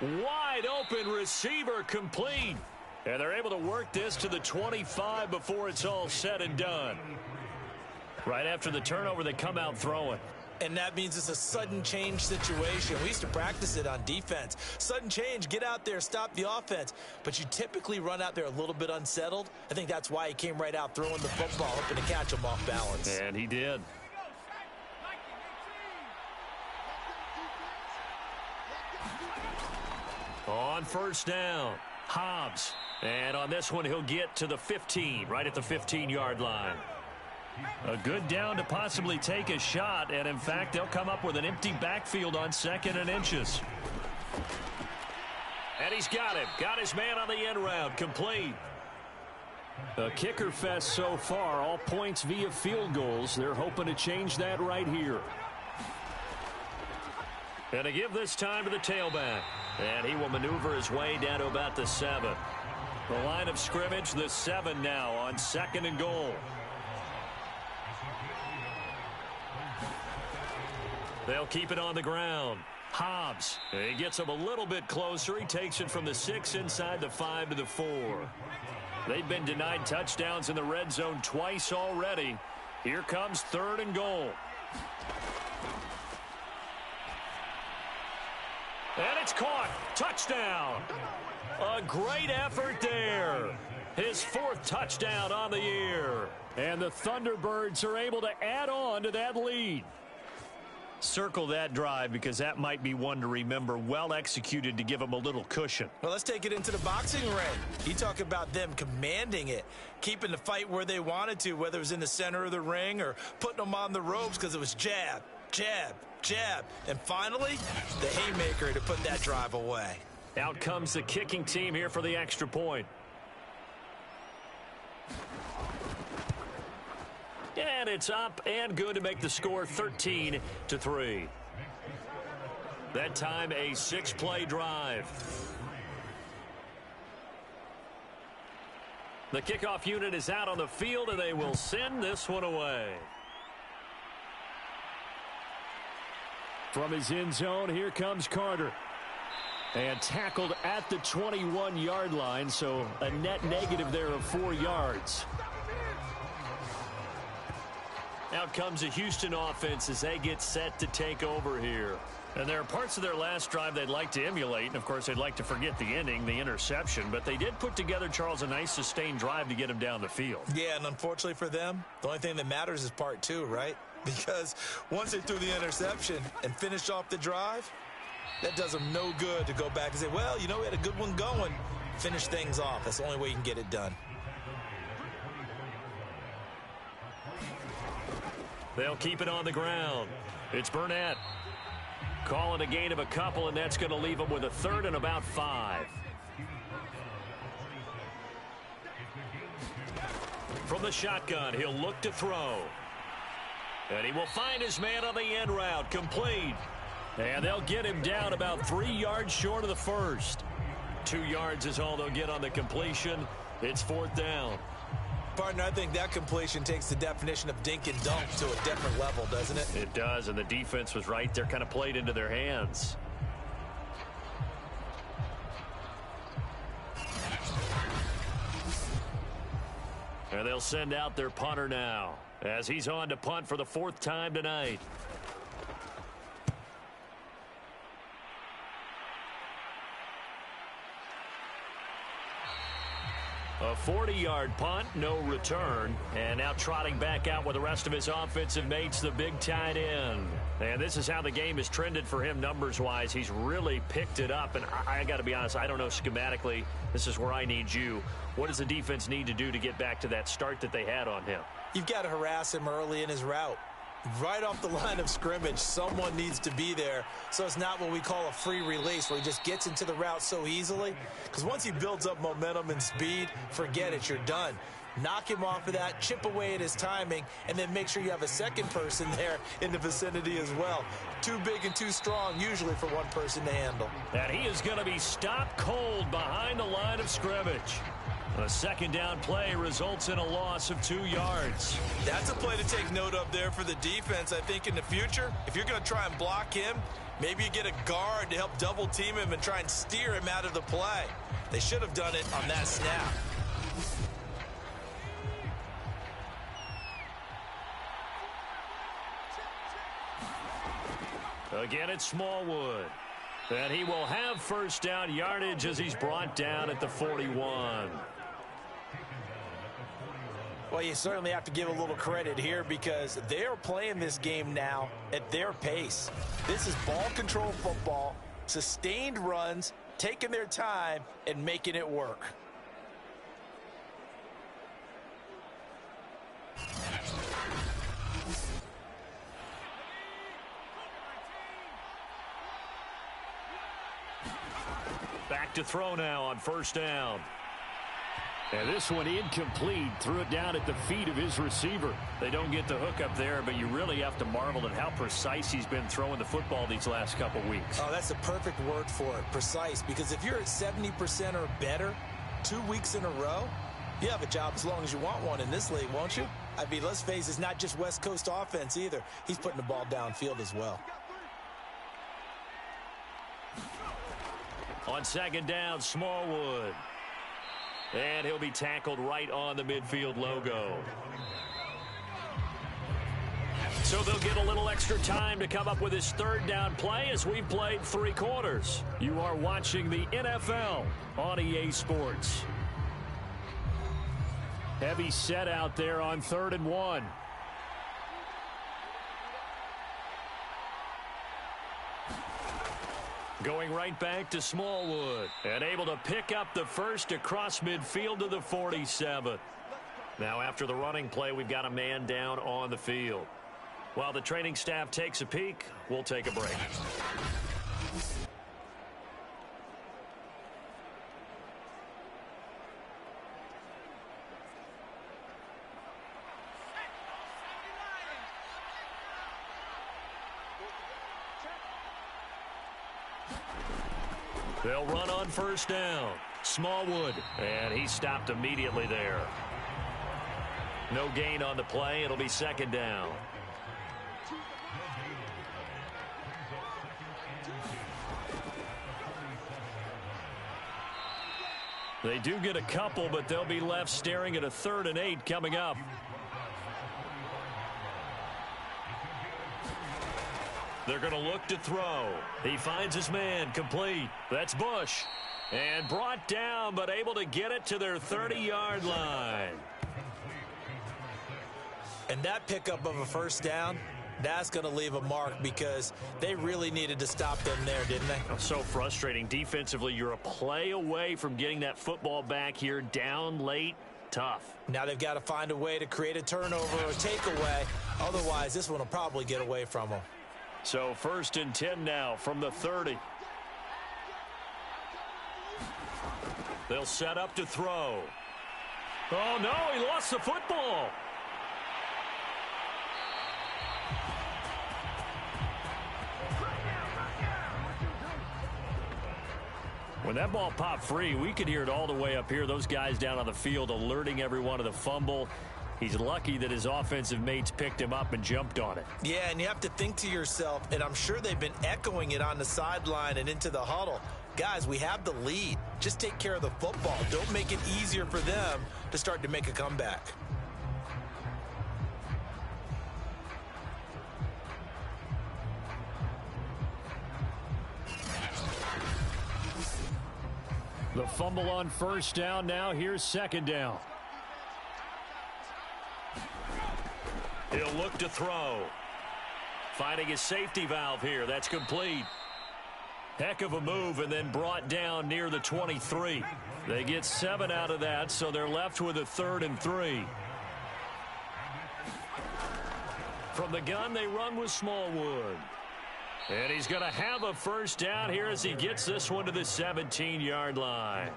Wide open receiver complete. And they're able to work this to the 25 before it's all said and done. Right after the turnover, they come out throwing. And that means it's a sudden change situation. We used to practice it on defense. Sudden change, get out there, stop the offense. But you typically run out there a little bit unsettled. I think that's why he came right out throwing the football, hoping to catch him off balance. And he did. On first down, Hobbs. And on this one, he'll get to the 15, right at the 15-yard line. A good down to possibly take a shot, and in fact, they'll come up with an empty backfield on 2nd and inches. And he's got him. Got his man on the end round, complete. A kicker fest so far, all points via field goals. They're hoping to change that right here. And to give this time to the tailback. And he will maneuver his way down to about the 7. The line of scrimmage, the 7 now on 2nd and goal. They'll keep it on the ground. Hobbs, he gets him a little bit closer. He takes it from the 6 inside the 5 to the 4. They've been denied touchdowns in the red zone twice already. Here comes 3rd and goal. And it's caught. Touchdown. A great effort there. His 4th touchdown on the year. And the Thunderbirds are able to add on to that lead. Circle that drive because that might be one to remember. Well executed to give them a little cushion. Well, let's take it into the boxing ring. You talk about them commanding it, keeping the fight where they wanted to, whether it was in the center of the ring or putting them on the ropes because it was jab, jab, jab. And finally, the haymaker to put that drive away. Out comes the kicking team here for the extra point. And it's up and good to make the score 13-3. That time a 6-play drive. The kickoff unit is out on the field and they will send this one away. From his end zone, here comes Carter. And tackled at the 21-yard line, so a net negative there of 4 yards. Out comes a Houston offense as they get set to take over here. And there are parts of their last drive they'd like to emulate, and of course they'd like to forget the ending, the interception, but they did put together, Charles, a nice sustained drive to get him down the field. Yeah, and unfortunately for them, the only thing that matters is part 2, right? Because once they threw the interception and finished off the drive, that does them no good to go back and say, well, you know, we had a good one going. Finish things off. That's the only way you can get it done. They'll keep it on the ground. It's Burnett. Calling a gain of a couple, and that's going to leave them with a 3rd and about 5. From the shotgun, he'll look to throw. And he will find his man on the end route. Complete. And they'll get him down about 3 yards short of the first. 2 yards is all they'll get on the completion. It's 4th down. Partner, I think that completion takes the definition of dink and dunk to a different level, doesn't it? It does, and the defense was right there, kind of played into their hands. And they'll send out their punter now, as he's on to punt for the 4th time tonight. A 40-yard punt, no return. And now trotting back out with the rest of his offensive mates, the big tight end. And this is how the game has trended for him numbers-wise. He's really picked it up. And I got to be honest, I don't know schematically. This is where I need you. What does the defense need to do to get back to that start that they had on him? You've got to harass him early in his route. Right off the line of scrimmage, someone needs to be there. So it's not what we call a free release where he just gets into the route so easily. Because once he builds up momentum and speed, forget it, you're done. Knock him off of that, chip away at his timing, and then make sure you have a second person there in the vicinity as well. Too big and too strong usually for one person to handle. And he is going to be stopped cold behind the line of scrimmage. A 2nd down play results in a loss of 2 yards. That's a play to take note of there for the defense. I think in the future, if you're going to try and block him, maybe you get a guard to help double team him and try and steer him out of the play. They should have done it on that snap. Again, it's Smallwood. And he will have 1st down yardage as he's brought down at the 41. Well, you certainly have to give a little credit here because they're playing this game now at their pace. This is ball control football, sustained runs, taking their time, and making it work. Back to throw now on 1st down. And this one incomplete. Threw it down at the feet of his receiver. They don't get the hook up there, but you really have to marvel at how precise he's been throwing the football these last couple weeks. Oh, that's the perfect word for it, precise. Because if you're at 70% or better 2 weeks in a row, you have a job as long as you want one in this league, won't you? I mean, let's face it, it's not just West Coast offense either. He's putting the ball downfield as well. On 2nd down, Smallwood. And he'll be tackled right on the midfield logo. So they'll get a little extra time to come up with his 3rd down play as we've played 3 quarters. You are watching the NFL on EA Sports. Heavy set out there on 3rd and 1. Going right back to Smallwood. And able to pick up the 1st across midfield to the 47. Now after the running play, we've got a man down on the field. While the training staff takes a peek, we'll take a break. They'll run on 1st down. Smallwood. And he stopped immediately there. No gain on the play. It'll be 2nd down. They do get a couple, but they'll be left staring at a 3rd and 8 coming up. They're going to look to throw. He finds his man, complete. That's Bush. And brought down, but able to get it to their 30-yard line. And that pickup of a first down, that's going to leave a mark because they really needed to stop them there, didn't they? So frustrating. Defensively, you're a play away from getting that football back here down late. Tough. Now they've got to find a way to create a turnover or a takeaway. Otherwise, this one will probably get away from them. So 1st and 10 now from the 30. They'll set up to throw. Oh, no, he lost the football. When that ball popped free, we could hear it all the way up here. Those guys down on the field alerting everyone of the fumble. He's lucky that his offensive mates picked him up and jumped on it. Yeah, and you have to think to yourself, and I'm sure they've been echoing it on the sideline and into the huddle. Guys, we have the lead. Just take care of the football. Don't make it easier for them to start to make a comeback. The fumble on first down. Now here's 2nd down. He'll look to throw. Finding his safety valve here. That's complete. Heck of a move, and then brought down near the 23. They get 7 out of that, so they're left with a 3rd and 3. From the gun, they run with Smallwood. And he's going to have a first down here as he gets this one to the 17-yard line.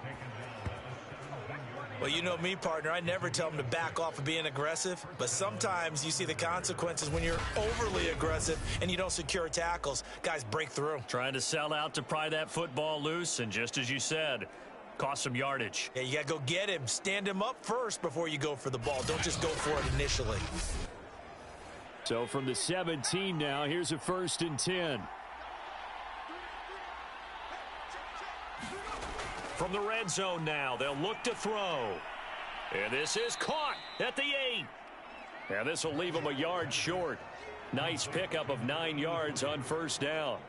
Well, you know me, partner. I never tell them to back off of being aggressive, but sometimes you see the consequences when you're overly aggressive and you don't secure tackles. Guys break through. Trying to sell out to pry that football loose, and just as you said, cost some yardage. Yeah, you got to go get him. Stand him up first before you go for the ball. Don't just go for it initially. So from the 17 now, here's a 1st and 10. From the red zone now, they'll look to throw. And this is caught at the 8. And this will leave them a yard short. Nice pickup of 9 yards on first down.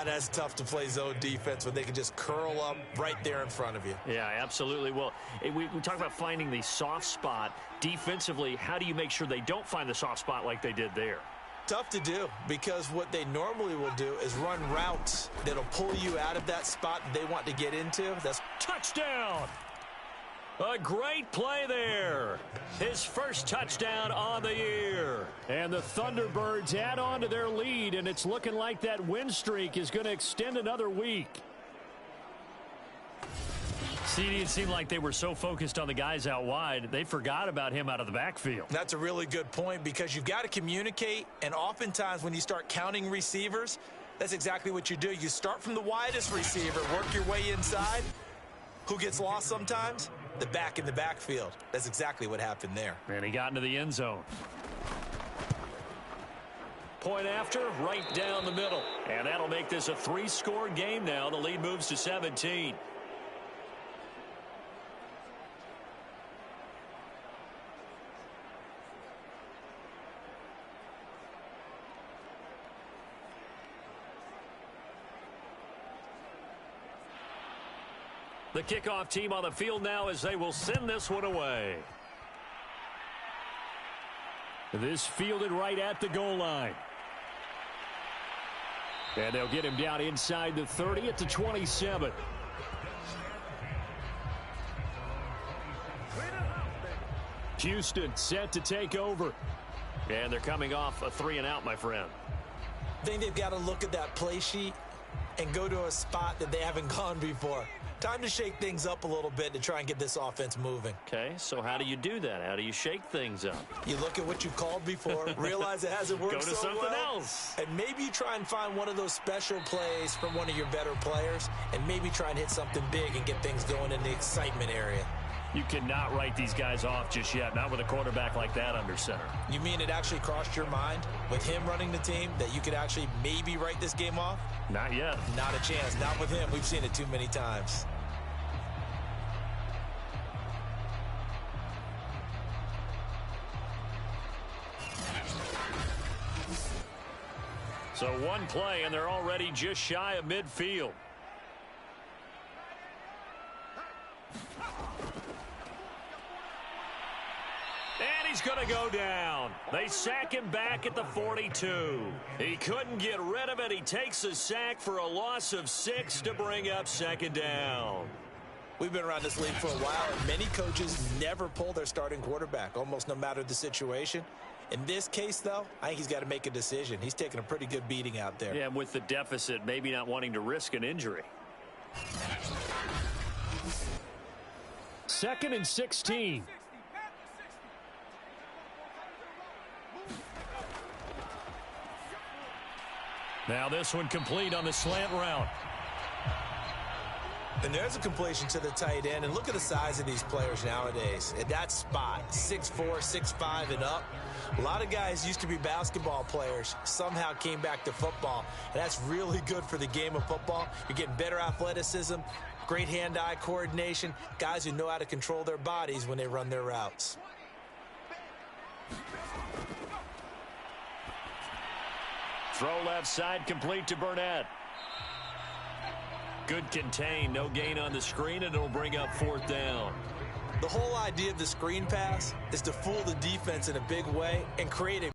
That's tough to play zone defense when they can just curl up right there in front of you. Yeah, absolutely. Well, we talk about finding the soft spot. Defensively, how do you make sure they don't find the soft spot like they did there? Tough to do, because what they normally will do is run routes that'll pull you out of that spot that they want to get into. That's touchdown. A great play there. His first touchdown on the year. And the Thunderbirds add on to their lead, and it's looking like that win streak is going to extend another week. CD, it seemed like they were so focused on the guys out wide, they forgot about him out of the backfield. That's a really good point, because you've got to communicate, and oftentimes when you start counting receivers, that's exactly what you do. You start from the widest receiver, work your way inside. Who gets lost sometimes? The back in the backfield. That's exactly what happened there. And he got into the end zone. Point after, right down the middle. And that'll make this a 3-score game now. The lead moves to 17. The kickoff team on the field now as they will send this one away. This fielded right at the goal line. And they'll get him down inside the 30 at the 27. Houston set to take over. And they're coming off a 3-and-out, my friend. I think they've got to look at that play sheet and go to a spot that they haven't gone before. Time to shake things up a little bit to try and get this offense moving. Okay, so how do you do that? How do you shake things up? You look at what you've called before, realize it hasn't worked so well. Go to something else. And maybe you try and find one of those special plays from one of your better players, and maybe try and hit something big and get things going in the excitement area. You cannot write these guys off just yet, not with a quarterback like that under center. You mean it actually crossed your mind with him running the team that you could actually maybe write this game off? Not yet. Not a chance. Not with him. We've seen it too many times. So one play, and they're already just shy of midfield. And he's going to go down. They sack him back at the 42. He couldn't get rid of it. He takes a sack for a loss of 6 to bring up second down. We've been around this league for a while, and many coaches never pull their starting quarterback, almost no matter the situation. In this case, though, I think he's got to make a decision. He's taking a pretty good beating out there. Yeah, with the deficit, maybe not wanting to risk an injury. 2nd and 16. Now this one complete on the slant route. And there's a completion to the tight end. And look at the size of these players nowadays. At that spot, 6'4", 6'5", and up. A lot of guys used to be basketball players, somehow came back to football. And that's really good for the game of football. You're getting better athleticism, great hand-eye coordination, guys who know how to control their bodies when they run their routes. Throw left side, complete to Burnett. Good contain, no gain on the screen, and it'll bring up 4th down. The whole idea of the screen pass is to fool the defense in a big way and create a...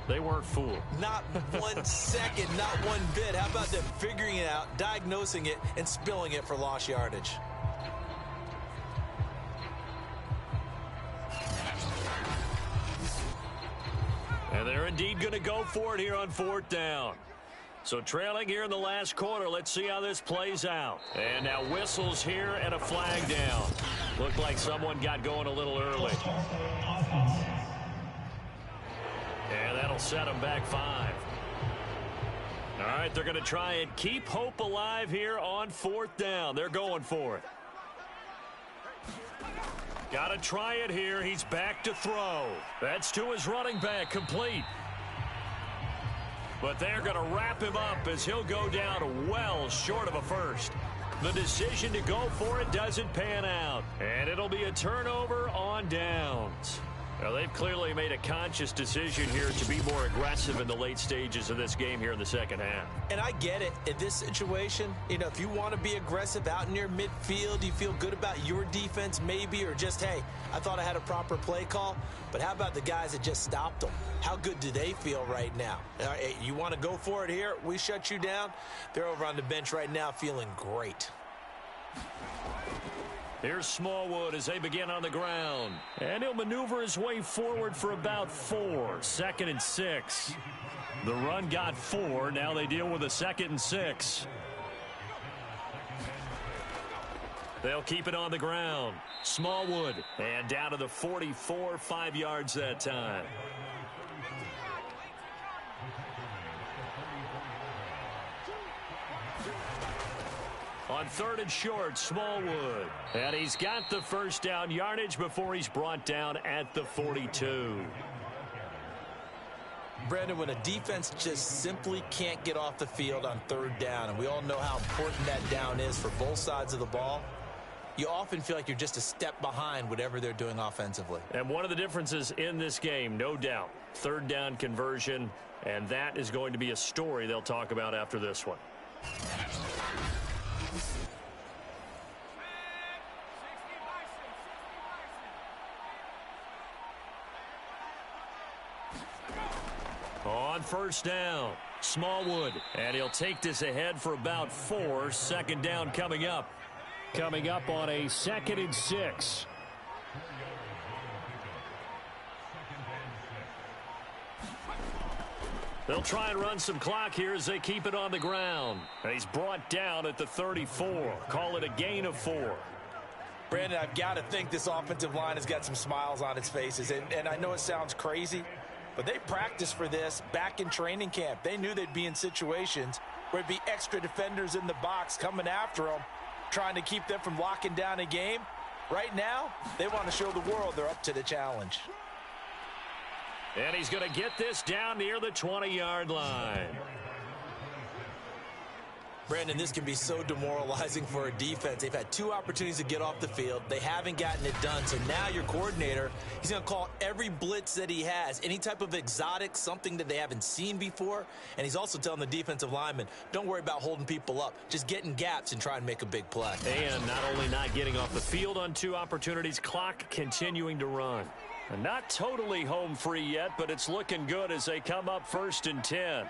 They weren't fooled. Not 1 second, not one bit. How about them figuring it out, diagnosing it, and spilling it for lost yardage? And they're indeed going to go for it here on 4th down. So trailing here in the last quarter. Let's see how this plays out. And now whistles here and a flag down. Looked like someone got going a little early. And that'll set them back 5. All right, they're going to try and keep hope alive here on 4th down. They're going for it. Got to try it here. He's back to throw. That's to his running back, complete. But they're going to wrap him up as he'll go down well short of a first. The decision to go for it doesn't pan out. And it'll be a turnover on downs. Now, they've clearly made a conscious decision here to be more aggressive in the late stages of this game here in the second half. And I get it. In this situation, you know, if you want to be aggressive out near midfield, you feel good about your defense maybe, or just, hey, I thought I had a proper play call. But how about the guys that just stopped them? How good do they feel right now? You want to go for it here? We shut you down. They're over on the bench right now feeling great. Here's Smallwood as they begin on the ground. And he'll maneuver his way forward for about 4. 2nd and 6. The run got 4. Now they deal with a 2nd and 6. They'll keep it on the ground. Smallwood. And down to the 44, 5 yards that time. On 3rd and short, Smallwood. And he's got the first down yardage before he's brought down at the 42. Brandon, when a defense just simply can't get off the field on 3rd down, and we all know how important that down is for both sides of the ball, you often feel like you're just a step behind whatever they're doing offensively. And one of the differences in this game, no doubt, 3rd down conversion, and that is going to be a story they'll talk about after this one. On 1st down, Smallwood, and he'll take this ahead for about 4. 2nd down coming up. Coming up on a 2nd and 6. They'll try and run some clock here as they keep it on the ground. And he's brought down at the 34. Call it a gain of 4. Brandon, I've got to think this offensive line has got some smiles on its faces. And I know it sounds crazy, but they practiced for this back in training camp. They knew they'd be in situations where it'd be extra defenders in the box coming after them, trying to keep them from locking down a game. Right now, they want to show the world they're up to the challenge. And he's going to get this down near the 20-yard line. Brandon, this can be so demoralizing for a defense. They've had 2 opportunities to get off the field. They haven't gotten it done. So now your coordinator, he's going to call every blitz that he has, any type of exotic, something that they haven't seen before. And he's also telling the defensive lineman, don't worry about holding people up. Just get in gaps and try and make a big play. And not only not getting off the field on 2 opportunities, clock continuing to run. And not totally home free yet, but it's looking good as they come up 1st and 10.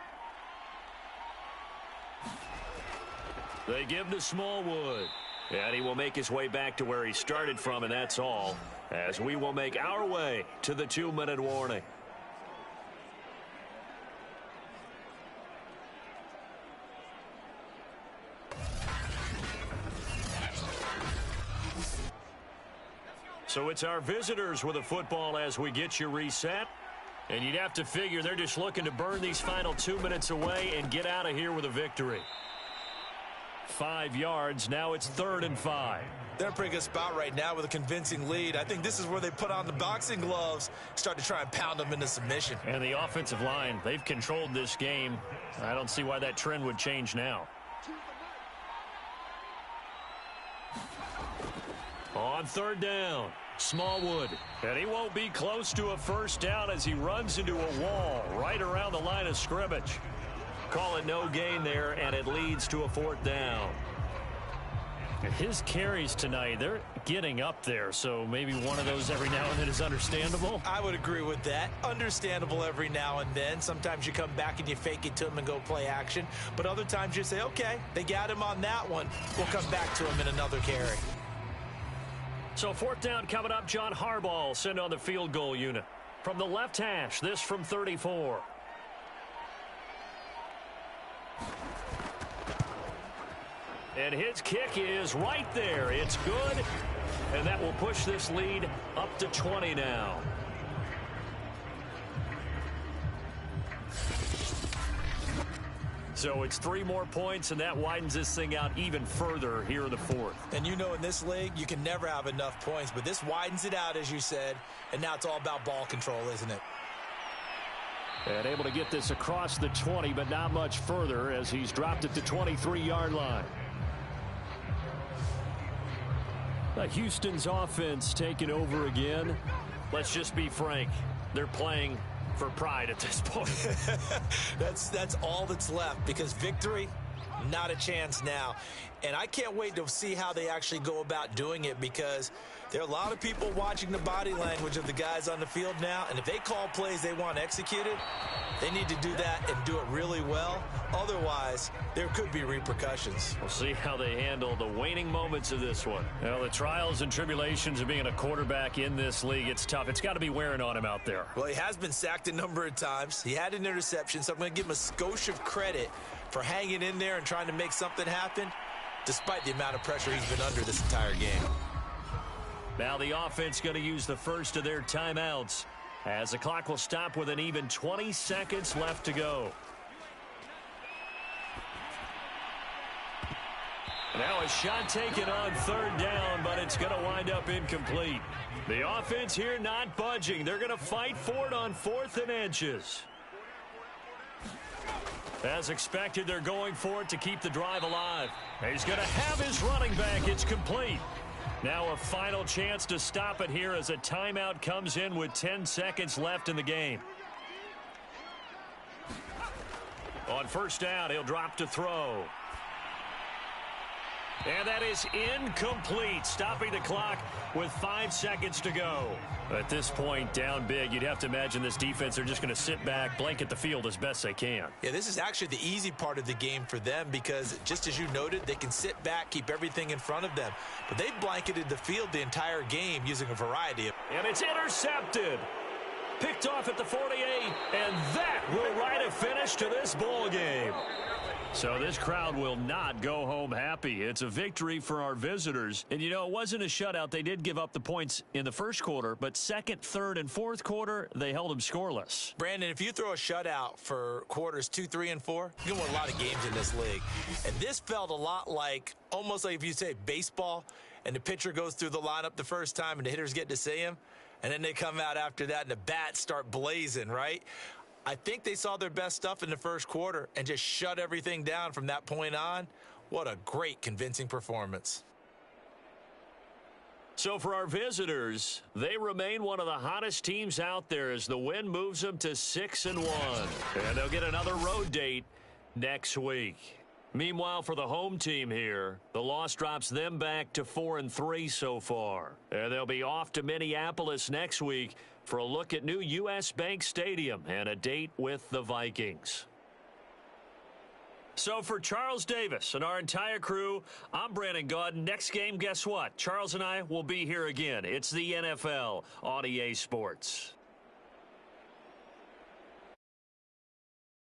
They give to Smallwood. And he will make his way back to where he started from, and that's all, as we will make our way to the 2-minute warning. So it's our visitors with a football as we get you reset. And you'd have to figure they're just looking to burn these final 2 minutes away and get out of here with a victory. 5 yards. Now it's 3rd and 5. They're in a pretty good spot right now with a convincing lead. I think this is where they put on the boxing gloves, start to try and pound them into submission. And the offensive line, they've controlled this game. I don't see why that trend would change now. On 3rd down, Smallwood. And he won't be close to a 1st down as he runs into a wall right around the line of scrimmage. Call it no gain there, and it leads to a 4th down. His carries tonight, they're getting up there, so maybe one of those every now and then is understandable. I would agree with that. Understandable every now and then. Sometimes you come back and you fake it to him and go play action. But other times you say, okay, they got him on that one. We'll come back to him in another carry. So 4th down coming up. John Harbaugh sent on the field goal unit. From the left hash, this from 34. And his kick is right there. It's good. And that will push this lead up to 20 now. So it's 3 more points, and that widens this thing out even further here in the 4th. And you know in this league, you can never have enough points, but this widens it out, as you said, and now it's all about ball control, isn't it? And able to get this across the 20, but not much further as he's dropped it to 23-yard line. Houston's offense taking over again. Let's just be frank. They're playing for pride at this point. That's all that's left, because victory, not a chance now. And I can't wait to see how they actually go about doing it, because there are a lot of people watching the body language of the guys on the field now, and if they call plays they want executed, they need to do that and do it really well. Otherwise, there could be repercussions. We'll see how they handle the waning moments of this one. Well, the trials and tribulations of being a quarterback in this league, it's tough. It's got to be wearing on him out there. Well, he has been sacked a number of times. He had an interception, so I'm going to give him a skosh of credit for hanging in there and trying to make something happen, despite the amount of pressure he's been under this entire game. Now the offense going to use the first of their timeouts, as the clock will stop with an even 20 seconds left to go. Now a shot taken on 3rd down, but it's going to wind up incomplete. The offense here not budging. They're going to fight for it on 4th and inches. As expected, they're going for it to keep the drive alive. He's going to have his running back. It's complete. Now a final chance to stop it here as a timeout comes in with 10 seconds left in the game. On 1st down, he'll drop to throw. And that is incomplete, stopping the clock with 5 seconds to go. At this point, down big, you'd have to imagine this defense are just going to sit back, blanket the field as best they can. Yeah, this is actually the easy part of the game for them, because just as you noted, they can sit back, keep everything in front of them. But they've blanketed the field the entire game using a variety of... And it's intercepted. Picked off at the 48, and that will write a finish to this ball game. So this crowd will not go home happy. It's a victory for our visitors. And, you know, it wasn't a shutout. They did give up the points in the first quarter, but 2nd, 3rd, and 4th quarter, they held them scoreless. Brandon, if you throw a shutout for quarters 2, 3, and 4, you can win a lot of games in this league. And this felt a lot like, almost like if you say baseball, and the pitcher goes through the lineup the first time and the hitters get to see him, and then they come out after that and the bats start blazing, right? I think they saw their best stuff in the first quarter and just shut everything down from that point on. What a great, convincing performance. So for our visitors, they remain one of the hottest teams out there as the win moves them to 6-1. And they'll get another road date next week. Meanwhile, for the home team here, the loss drops them back to 4-3 so far. And they'll be off to Minneapolis next week for a look at new U.S. Bank Stadium and a date with the Vikings. So for Charles Davis and our entire crew, I'm Brandon Gaudin. Next game, guess what? Charles and I will be here again. It's the NFL on EA Sports.